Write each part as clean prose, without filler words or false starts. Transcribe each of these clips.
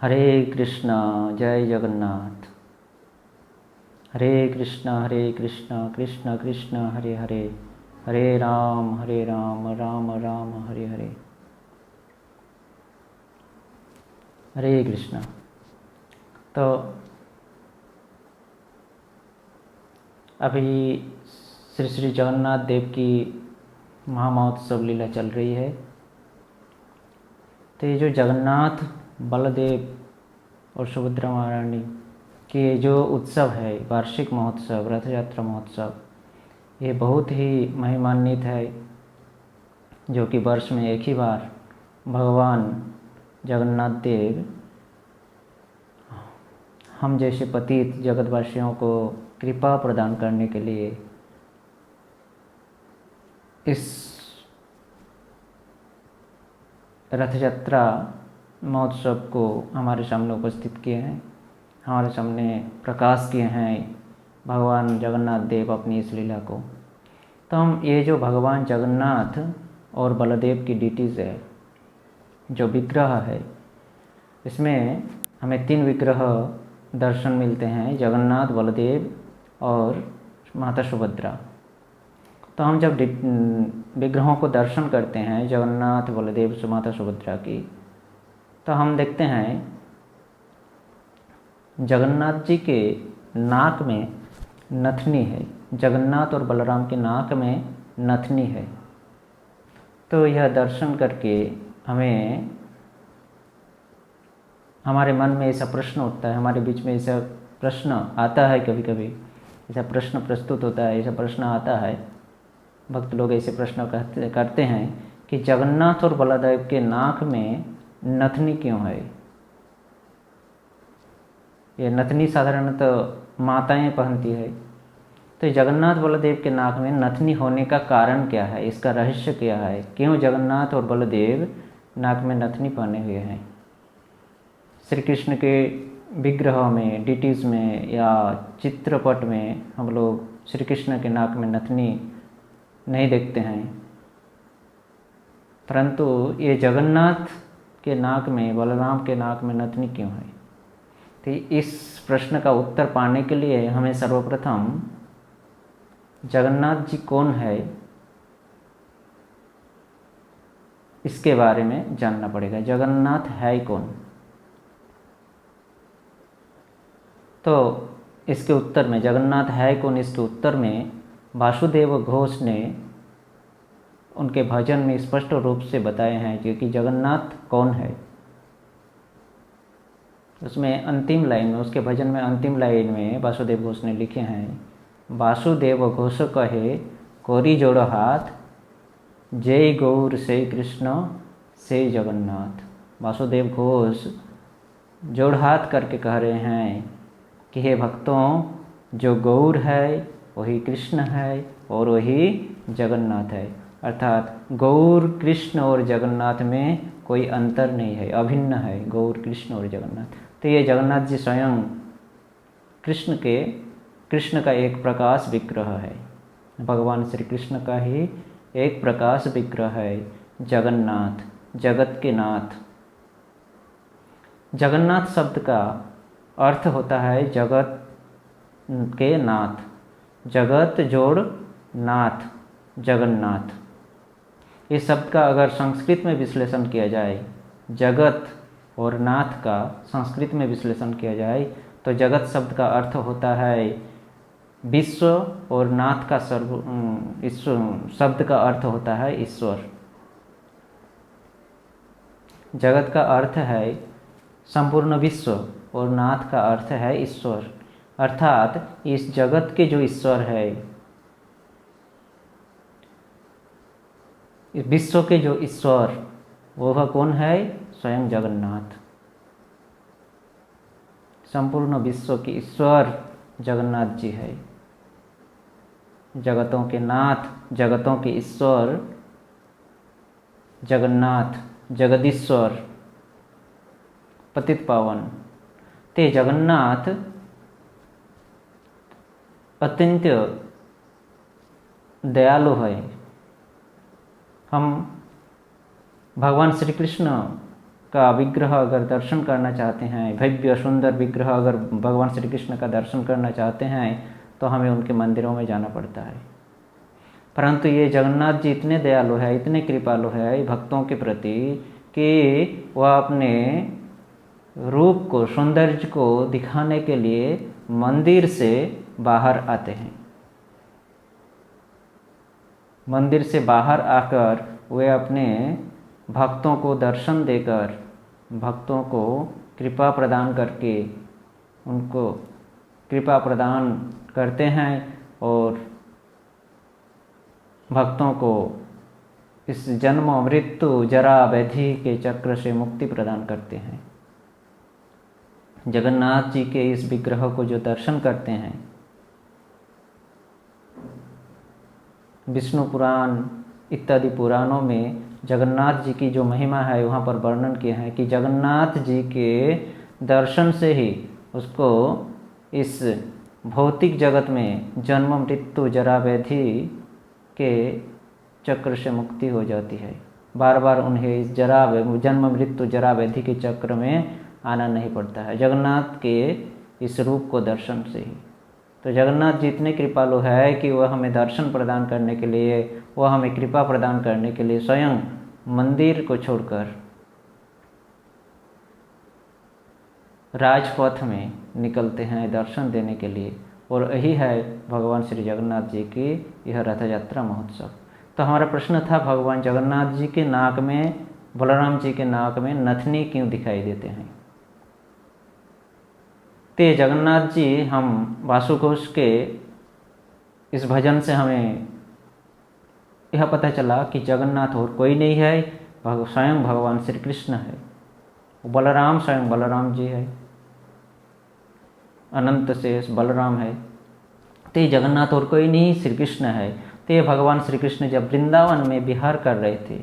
हरे कृष्णा जय जगन्नाथ। हरे कृष्णा कृष्ण कृष्ण हरे हरे, हरे राम राम राम हरे हरे। हरे कृष्णा। तो अभी श्री श्री जगन्नाथ देव की महामहोत्सव लीला चल रही है। तो ये जो जगन्नाथ, बलदेव और सुभद्रा महारानी के जो उत्सव है, वार्षिक महोत्सव, रथ यात्रा महोत्सव, ये बहुत ही महिमान्वित है, जो कि वर्ष में एक ही बार भगवान जगन्नाथ देव हम जैसे पतित जगतवासियों को कृपा प्रदान करने के लिए इस रथ यात्रा महोत्सव को हमारे सामने उपस्थित किए हैं, हमारे सामने प्रकाश किए हैं भगवान जगन्नाथ देव अपनी इस लीला को। तो हम ये जो भगवान जगन्नाथ और बलदेव की डिटीज़ है, जो विग्रह है, इसमें हमें 3 विग्रह दर्शन मिलते हैं, जगन्नाथ, बलदेव और माता सुभद्रा। तो हम जब विग्रहों को दर्शन करते हैं, जगन्नाथ, बलदेव, माता सुभद्रा की, तो हम देखते हैं जगन्नाथ जी के नाक में नथनी है, जगन्नाथ और बलराम के नाक में नथनी है। तो यह दर्शन करके हमें, हमारे मन में ऐसा प्रश्न उठता है, हमारे बीच में ऐसा प्रश्न आता है, कभी कभी ऐसा प्रश्न प्रस्तुत होता है, ऐसा प्रश्न आता है, भक्त लोग ऐसे प्रश्न करते हैं कि जगन्नाथ और बलदेव के नाक में नथनी क्यों है। ये नथनी साधारणतः माताएं पहनती है, तो जगन्नाथ बलदेव के नाक में नथनी होने का कारण क्या है, इसका रहस्य क्या है, क्यों जगन्नाथ और बलदेव नाक में नथनी पहने हुए हैं। श्री कृष्ण के विग्रह में, डिटीज़ में या चित्रपट में हम लोग श्री कृष्ण के नाक में नथनी नहीं देखते हैं, परंतु ये जगन्नाथ के नाक में, बलराम के नाक में नथनी क्यों है। तो इस प्रश्न का उत्तर पाने के लिए हमें सर्वप्रथम जगन्नाथ जी कौन है, इसके बारे में जानना पड़ेगा। जगन्नाथ है कौन। तो इसके उत्तर में, जगन्नाथ है कौन, इसके उत्तर में वासुदेव घोष ने उनके भजन में स्पष्ट रूप से बताए हैं कि जगन्नाथ कौन है। उसमें अंतिम लाइन में, उसके भजन में अंतिम लाइन में वासुदेव घोष ने लिखे हैं, वासुदेव घोष कहे कोरी जोड़ हाथ, जय गौर से कृष्ण से जगन्नाथ। वासुदेव घोष जोड़ हाथ करके कह रहे हैं कि हे भक्तों, जो गौर है वही कृष्ण है और वही जगन्नाथ है। अर्थात गौर, कृष्ण और जगन्नाथ में कोई अंतर नहीं है, अभिन्न है गौर, कृष्ण और जगन्नाथ। तो ये जगन्नाथ जी स्वयं कृष्ण का एक प्रकाश विग्रह है, भगवान श्री कृष्ण का ही एक प्रकाश विग्रह है जगन्नाथ, जगत के नाथ। जगन्नाथ शब्द का अर्थ होता है जगत के नाथ, जगत जोड़ नाथ, जगन्नाथ। इस शब्द का अगर संस्कृत में विश्लेषण किया जाए, जगत और नाथ का संस्कृत में विश्लेषण किया जाए, तो जगत शब्द का अर्थ होता है विश्व और नाथ का शब्द का अर्थ होता है ईश्वर। जगत का अर्थ है संपूर्ण विश्व और नाथ का अर्थ है ईश्वर। अर्थात इस जगत के जो ईश्वर है, इस विश्व के जो ईश्वर, वह कौन है? स्वयं जगन्नाथ। संपूर्ण विश्व के ईश्वर जगन्नाथ जी है, जगतों के नाथ, जगतों के ईश्वर जगन्नाथ, जगदीश्वर, पतित पावन। ते जगन्नाथ अत्यंत दयालु है। हम भगवान श्री कृष्ण का विग्रह अगर दर्शन करना चाहते हैं, भव्य सुंदर विग्रह अगर भगवान श्री कृष्ण का दर्शन करना चाहते हैं तो हमें उनके मंदिरों में जाना पड़ता है। परंतु ये जगन्नाथ जी इतने दयालु है, इतने कृपालु है भक्तों के प्रति कि वह अपने रूप को, सौंदर्य को दिखाने के लिए मंदिर से बाहर आते हैं। मंदिर से बाहर आकर वे अपने भक्तों को दर्शन देकर, भक्तों को कृपा प्रदान करके उनको कृपा प्रदान करते हैं और भक्तों को इस जन्म मृत्यु जरा व्याधि के चक्र से मुक्ति प्रदान करते हैं। जगन्नाथ जी के इस विग्रह को जो दर्शन करते हैं, विष्णु पुराण इत्यादि पुराणों में जगन्नाथ जी की जो महिमा है वहाँ पर वर्णन किया है कि जगन्नाथ जी के दर्शन से ही उसको इस भौतिक जगत में जन्म मृत्यु जरा व्याधि के चक्र से मुक्ति हो जाती है। बार बार उन्हें इस जन्म मृत्यु जरा व्याधि के चक्र में आना नहीं पड़ता है, जगन्नाथ के इस रूप को दर्शन से ही। तो जगन्नाथ जी इतने कृपालु है कि वह हमें दर्शन प्रदान करने के लिए, वह हमें कृपा प्रदान करने के लिए स्वयं मंदिर को छोड़कर राजपथ में निकलते हैं दर्शन देने के लिए। और यही है भगवान श्री जगन्नाथ जी की यह रथ यात्रा महोत्सव। तो हमारा प्रश्न था, भगवान जगन्नाथ जी के नाक में, बलराम जी के नाक में नथनी क्यों दिखाई देते हैं? ते जगन्नाथ जी, हम वासु घोष के इस भजन से हमें यह पता चला कि जगन्नाथ और कोई नहीं है, स्वयं भगवान श्री कृष्ण है। बलराम स्वयं बलराम जी है, अनंत शेष बलराम है। ते जगन्नाथ और कोई नहीं, श्री कृष्ण है। ते भगवान श्री कृष्ण जब वृंदावन में विहार कर रहे थे,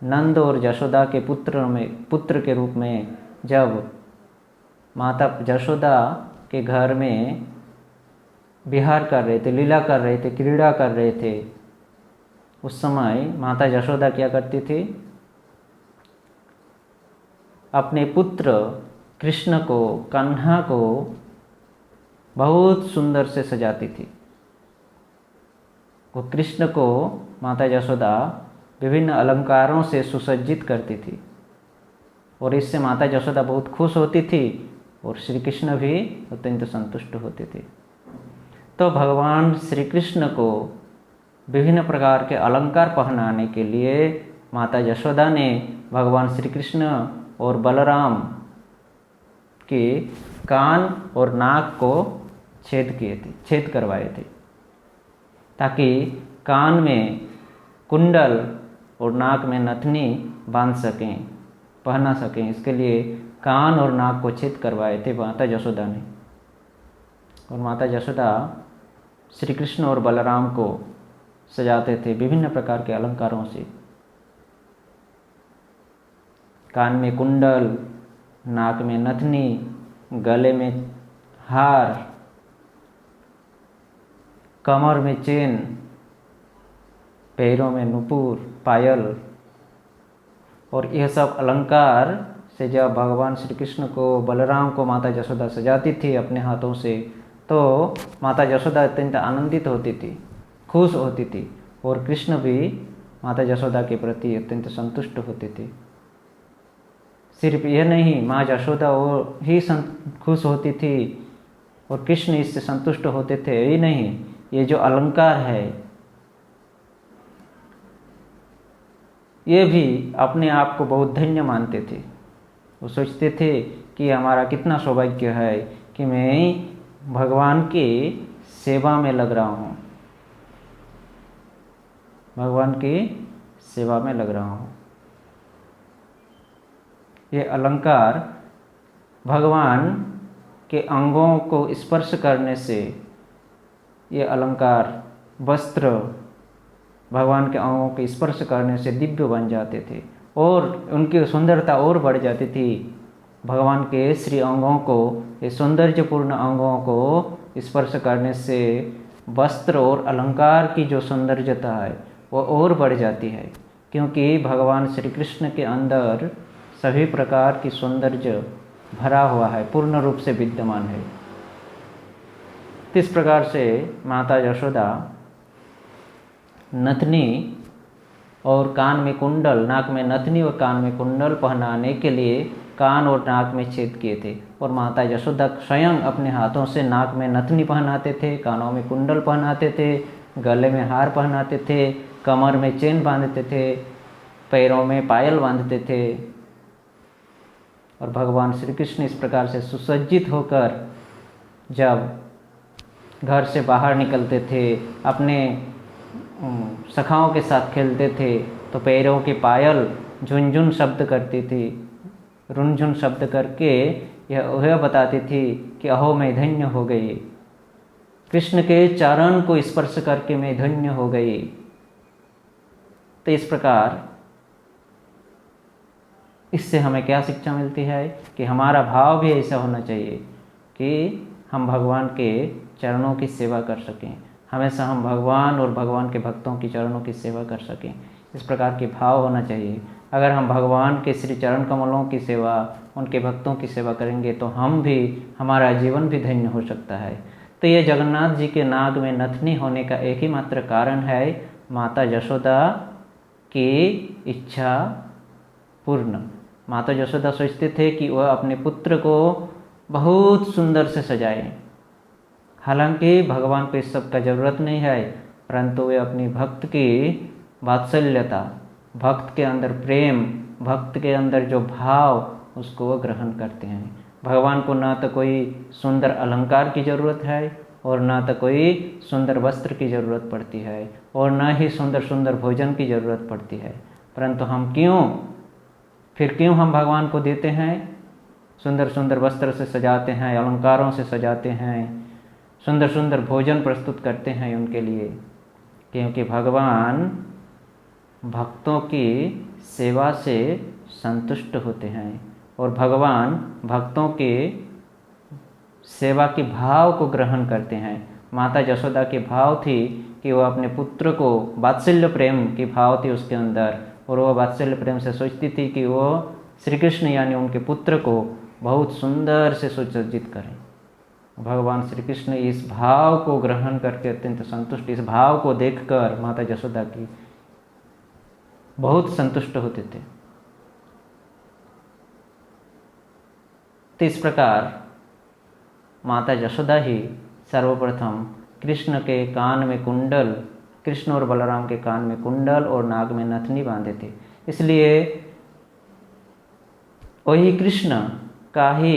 नंद और यशोदा के पुत्र के रूप में जब माता यशोदा के घर में विहार कर रहे थे, लीला कर रहे थे, क्रीड़ा कर रहे थे, उस समय माता यशोदा क्या करती थी? अपने पुत्र कृष्ण को, कान्हा को बहुत सुंदर से सजाती थी। वो कृष्ण को माता यशोदा विभिन्न अलंकारों से सुसज्जित करती थी और इससे माता यशोदा बहुत खुश होती थी और श्री कृष्ण भी अत्यंत संतुष्ट होते थे। तो भगवान श्री कृष्ण को विभिन्न प्रकार के अलंकार पहनाने के लिए माता यशोदा ने भगवान श्री कृष्ण और बलराम के कान और नाक को छेद करवाए थे, ताकि कान में कुंडल और नाक में नथनी बांध सकें, पहना सकें। इसके लिए कान और नाक को छेद करवाए थे माता यशोदा ने। और माता यशोदा श्री कृष्ण और बलराम को सजाते थे विभिन्न प्रकार के अलंकारों से। कान में कुंडल, नाक में नथनी, गले में हार, कमर में चेन, पैरों में नुपुर, पायल। और यह सब अलंकार से जब भगवान श्री कृष्ण को, बलराम को माता यशोदा सजाती थी अपने हाथों से, तो माता यशोदा अत्यंत आनंदित होती थी, खुश होती थी और कृष्ण भी माता यशोदा के प्रति अत्यंत संतुष्ट होते थे। सिर्फ यह नहीं, माँ यशोदा वो ही खुश होती थी और कृष्ण इससे संतुष्ट होते थे, यही नहीं, ये जो अलंकार है ये भी अपने आप को बहुत धन्य मानते थे। वो सोचते थे कि हमारा कितना सौभाग्य है कि मैं भगवान की सेवा में लग रहा हूँ, भगवान की सेवा में लग रहा हूँ। ये अलंकार भगवान के अंगों को स्पर्श करने से, ये अलंकार वस्त्र भगवान के अंगों के स्पर्श करने से दिव्य बन जाते थे और उनकी सुंदरता और बढ़ जाती थी। भगवान के श्री अंगों को, ये सौंदर्यपूर्ण अंगों को स्पर्श करने से वस्त्र और अलंकार की जो सौंदर्यता है वो और बढ़ जाती है, क्योंकि भगवान श्री कृष्ण के अंदर सभी प्रकार की सौंदर्य भरा हुआ है, पूर्ण रूप से विद्यमान है। इस प्रकार से माता यशोदा नथनी और कान में कुंडल, नाक में नथनी और कान में कुंडल पहनाने के लिए कान और नाक में छेद किए थे, और माता यशोदा स्वयं अपने हाथों से नाक में नथनी पहनाते थे, कानों में कुंडल पहनाते थे, गले में हार पहनाते थे, कमर में चेन बांधते थे, पैरों में पायल बांधते थे। और भगवान श्री कृष्ण इस प्रकार से सुसज्जित होकर जब घर से बाहर निकलते थे, अपने सखाओं के साथ खेलते थे, तो पैरों की पायल झुनझुन शब्द करती थी, रुनझुन शब्द करके यह बताती थी कि अहो मैं धन्य हो गई, कृष्ण के चरण को स्पर्श करके मैं धन्य हो गई। तो इस प्रकार इससे हमें क्या शिक्षा मिलती है कि हमारा भाव भी ऐसा होना चाहिए कि हम भगवान के चरणों की सेवा कर सकें, हमेशा हम भगवान और भगवान के भक्तों की चरणों की सेवा कर सकें। इस प्रकार के भाव होना चाहिए। अगर हम भगवान के श्री चरण कमलों की सेवा, उनके भक्तों की सेवा करेंगे तो हम भी, हमारा जीवन भी धन्य हो सकता है। तो ये जगन्नाथ जी के नाग में नथनी होने का एक ही मात्र कारण है माता यशोदा की इच्छा पूर्ण। माता यशोदा सोचते थे कि वह अपने पुत्र को बहुत सुंदर से सजाएं। हालांकि भगवान को इस सब का जरूरत नहीं है, परंतु वे अपनी भक्त की वात्सल्यता, भक्त के अंदर प्रेम, भक्त के अंदर जो भाव, उसको वो ग्रहण करते हैं। भगवान को ना तो कोई सुंदर अलंकार की ज़रूरत है और ना तो कोई सुंदर वस्त्र की ज़रूरत पड़ती है और ना ही सुंदर सुंदर भोजन की ज़रूरत पड़ती है, परंतु हम क्यों हम भगवान को देते हैं, सुंदर सुंदर वस्त्र से सजाते हैं, अलंकारों से सजाते हैं, सुंदर सुंदर भोजन प्रस्तुत करते हैं उनके लिए, क्योंकि भगवान भक्तों की सेवा से संतुष्ट होते हैं और भगवान भक्तों के सेवा के भाव को ग्रहण करते हैं। माता यशोदा के भाव थी कि वह अपने पुत्र को, वात्सल्य प्रेम की भाव थी उसके अंदर, और वह वात्सल्य प्रेम से सोचती थी कि वो श्री कृष्ण यानी उनके पुत्र को बहुत सुंदर से सुसज्जित करें। भगवान श्री कृष्ण इस भाव को ग्रहण करके अत्यंत संतुष्ट, इस भाव को देखकर माता यशोदा की बहुत संतुष्ट होते थे। तो इस प्रकार माता यशोदा ही सर्वप्रथम कृष्ण के कान में कुंडल, कृष्ण और बलराम के कान में कुंडल और नाक में नथनी बांधे थे। इसलिए वही कृष्ण का ही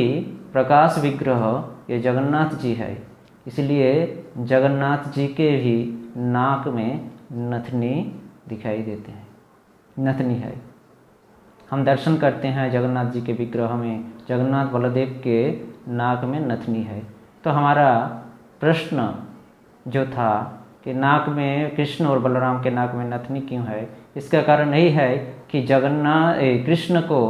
प्रकाश विग्रह ये जगन्नाथ जी है। इसलिए जगन्नाथ जी के भी नाक में नथनी दिखाई देते हैं, नथनी है। हम दर्शन करते हैं जगन्नाथ जी के विग्रह में, जगन्नाथ बलदेव के नाक में नथनी है। तो हमारा प्रश्न जो था कि नाक में, कृष्ण और बलराम के नाक में नथनी क्यों है, इसका कारण यही है कि कृष्ण को,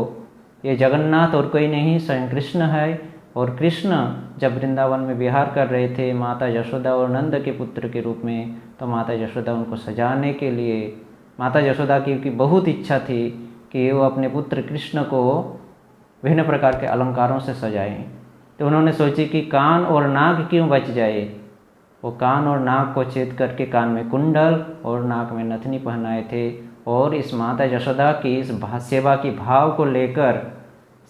ये जगन्नाथ और कोई नहीं स्वयं कृष्ण है। और कृष्ण जब वृंदावन में विहार कर रहे थे माता यशोदा और नंद के पुत्र के रूप में, तो माता यशोदा उनको सजाने के लिए, माता यशोदा की बहुत इच्छा थी कि वो अपने पुत्र कृष्ण को विभिन्न प्रकार के अलंकारों से सजाएं। तो उन्होंने सोची कि कान और नाक क्यों बच जाए, वो कान और नाक को छेद करके कान में कुंडल और नाक में नथनी पहनाए थे। और इस माता यशोदा की इस सेवा की भाव को लेकर,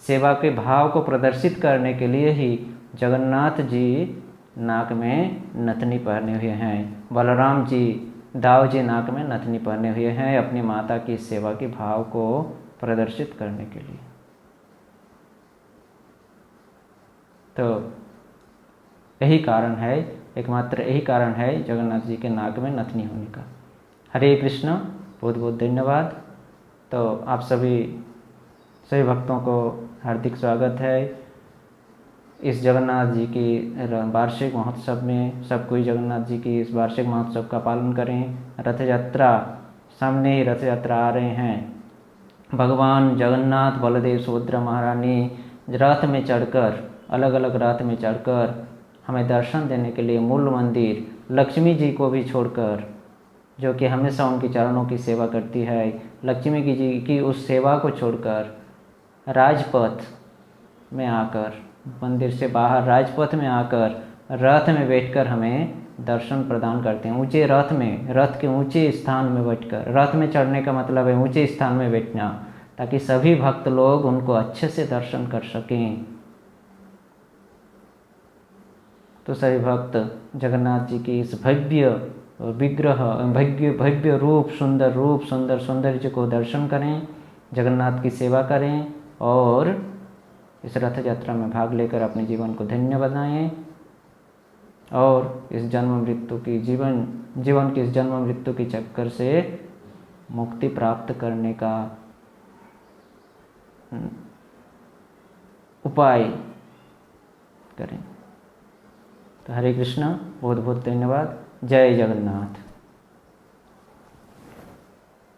सेवा के भाव को प्रदर्शित करने के लिए ही जगन्नाथ जी नाक में नथनी पहने हुए हैं, बलराम जी, दाव जी नाक में नथनी पहने हुए हैं, अपनी माता की सेवा के भाव को प्रदर्शित करने के लिए। तो यही कारण है, एकमात्र यही कारण है जगन्नाथ जी के नाक में नथनी होने का। हरे कृष्ण, बहुत बहुत धन्यवाद। तो आप सभी भक्तों को हार्दिक स्वागत है इस जगन्नाथ जी की वार्षिक महोत्सव में। सब कोई जगन्नाथ जी की इस वार्षिक महोत्सव का पालन करें। रथ यात्रा, सामने ही रथ यात्रा आ रहे हैं। भगवान जगन्नाथ, बलदेव, सुभद्रा महारानी रथ में चढ़कर, अलग अलग रथ में चढ़कर हमें दर्शन देने के लिए मूल मंदिर, लक्ष्मी जी को भी छोड़कर, जो कि हमेशा उनके चरणों की सेवा करती है, लक्ष्मी जी की उस सेवा को छोड़कर राजपथ में आकर, मंदिर से बाहर राजपथ में आकर रथ में बैठकर हमें दर्शन प्रदान करते हैं। ऊंचे रथ में, रथ के ऊंचे स्थान में बैठकर, रथ में चढ़ने का मतलब है ऊंचे स्थान में बैठना, ताकि सभी भक्त लोग उनको अच्छे से दर्शन कर सकें। तो सभी भक्त जगन्नाथ जी की इस भव्य विग्रह, भव्य रूप, सुंदर सौंदर्य को दर्शन करें, जगन्नाथ की सेवा करें और इस रथ यात्रा में भाग लेकर अपने जीवन को धन्य बनाएं और इस जन्म मृत्यु की जीवन की इस जन्म मृत्यु के चक्कर से मुक्ति प्राप्त करने का उपाय करें। तो हरे कृष्णा, बहुत बहुत धन्यवाद। जय जगन्नाथ।